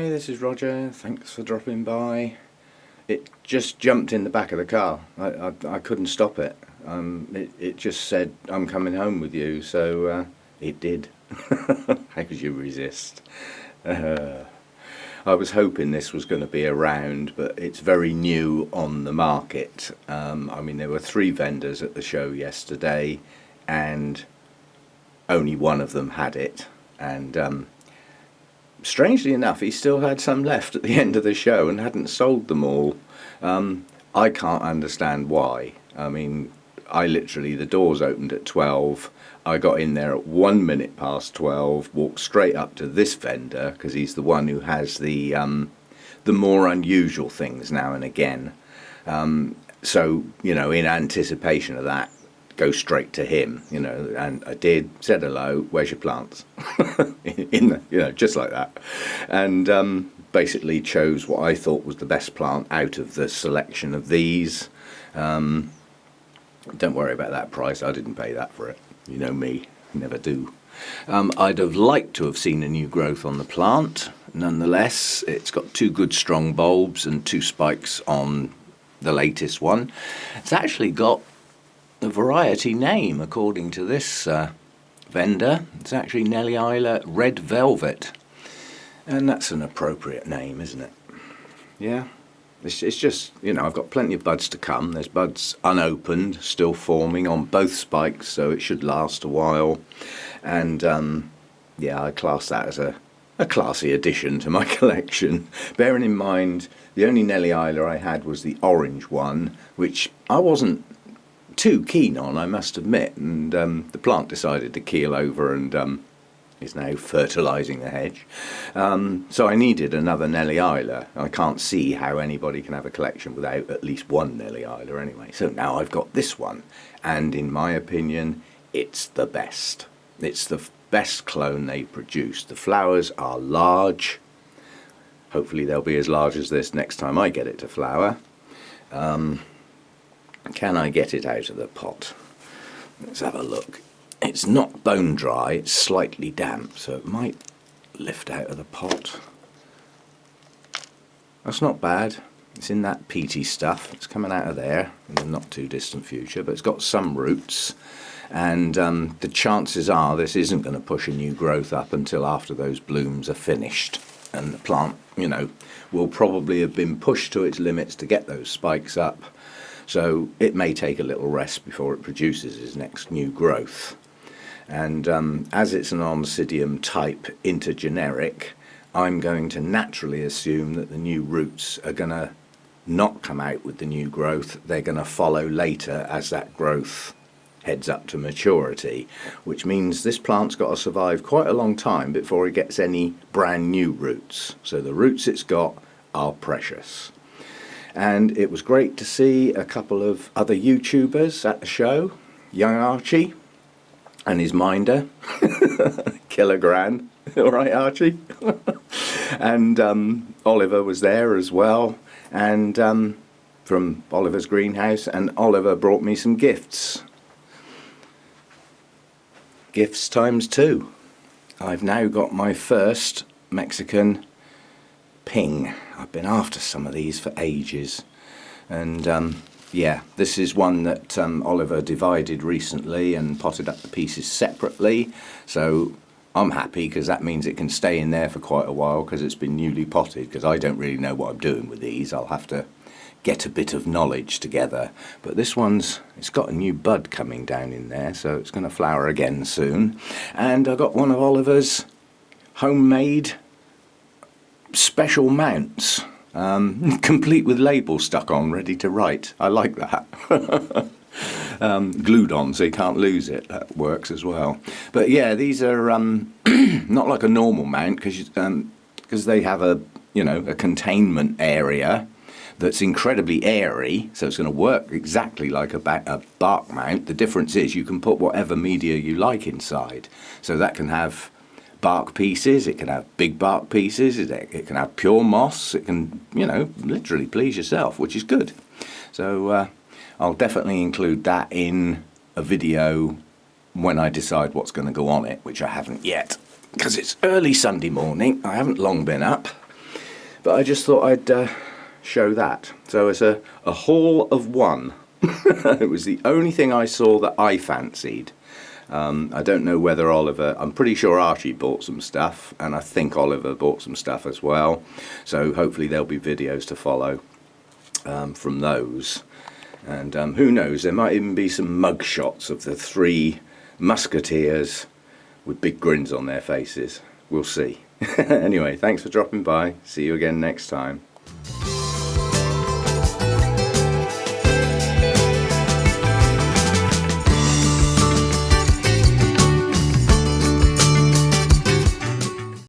Hi, this is Roger. Thanks for dropping by. It just jumped in the back of the car. I couldn't stop it. It just said, I'm coming home with you, so it did. How could you resist? I was hoping this was going to be around, but it's very new on the market. I mean, there were 3 vendors at the show yesterday, and only one of them had it. And strangely enough, he still had some left at the end of the show and hadn't sold them all. I can't understand why. I mean, the doors opened at 12. I got in there at 1 minute past 12, walked straight up to this vendor, because he's the one who has the more unusual things now and again. So, you know, in anticipation of that, go straight to him, you know, and I did, said hello, where's your plants? Just like that. And basically chose what I thought was the best plant out of the selection of these. Don't worry about that price, I didn't pay that for it. You know me, never do. I'd have liked to have seen a new growth on the plant. Nonetheless, it's got 2 good strong bulbs and 2 spikes on the latest one. It's actually got a variety name according to this vendor. It's actually Nellie Isla Red Velvet, and that's an appropriate name, isn't it? Yeah, it's just, you know, I've got plenty of buds to come. There's buds unopened still forming on both spikes, so it should last a while. And yeah, I class that as a classy addition to my collection, bearing in mind the only Nellie Isla I had was the orange one, which I wasn't too keen on, I must admit, and the plant decided to keel over and is now fertilising the hedge. So I needed another Nellie Isla. I can't see how anybody can have a collection without at least one Nellie Isla anyway. So now I've got this one, and in my opinion, it's the best. It's the best clone they've produced. The flowers are large. Hopefully they'll be as large as this next time I get it to flower. Can I get it out of the pot? Let's have a look. It's not bone dry, it's slightly damp, so it might lift out of the pot. That's not bad. It's in that peaty stuff. It's coming out of there in the not too distant future, but it's got some roots, and the chances are this isn't going to push a new growth up until after those blooms are finished, and the plant, you know, will probably have been pushed to its limits to get those spikes up. So it may take a little rest before it produces its next new growth. And as it's an Oncidium type intergeneric, I'm going to naturally assume that the new roots are going to not come out with the new growth. They're going to follow later as that growth heads up to maturity, which means this plant's got to survive quite a long time before it gets any brand new roots. So the roots it's got are precious. And it was great to see a couple of other YouTubers at the show. Young Archie and his minder, Killer Gran, all right Archie? And Oliver was there as well, and from Oliver's greenhouse, and Oliver brought me some gifts. Gifts times 2. I've now got my first Mexican ping. I've been after some of these for ages, and yeah, this is one that Oliver divided recently and potted up the pieces separately, so I'm happy because that means it can stay in there for quite a while because it's been newly potted, because I don't really know what I'm doing with these. I'll have to get a bit of knowledge together, but this one's, it's got a new bud coming down in there, so it's going to flower again soon. And I got one of Oliver's homemade special mounts, complete with labels stuck on, ready to write. I like that. Glued on so you can't lose it. That works as well. But yeah, these are not like a normal mount, because they have a, you know, a containment area that's incredibly airy, so it's going to work exactly like a bark mount. The difference is you can put whatever media you like inside, so that can have bark pieces, it can have big bark pieces, it can have pure moss, it can, you know, literally please yourself, which is good. So I'll definitely include that in a video when I decide what's going to go on it, which I haven't yet, because it's early Sunday morning. I haven't long been up. But I just thought I'd show that. So it's a haul of one. It was the only thing I saw that I fancied. I don't know whether Oliver, I'm pretty sure Archie bought some stuff, and I think Oliver bought some stuff as well. So hopefully there'll be videos to follow from those. And who knows, there might even be some mug shots of the three musketeers with big grins on their faces. We'll see. Anyway, thanks for dropping by. See you again next time.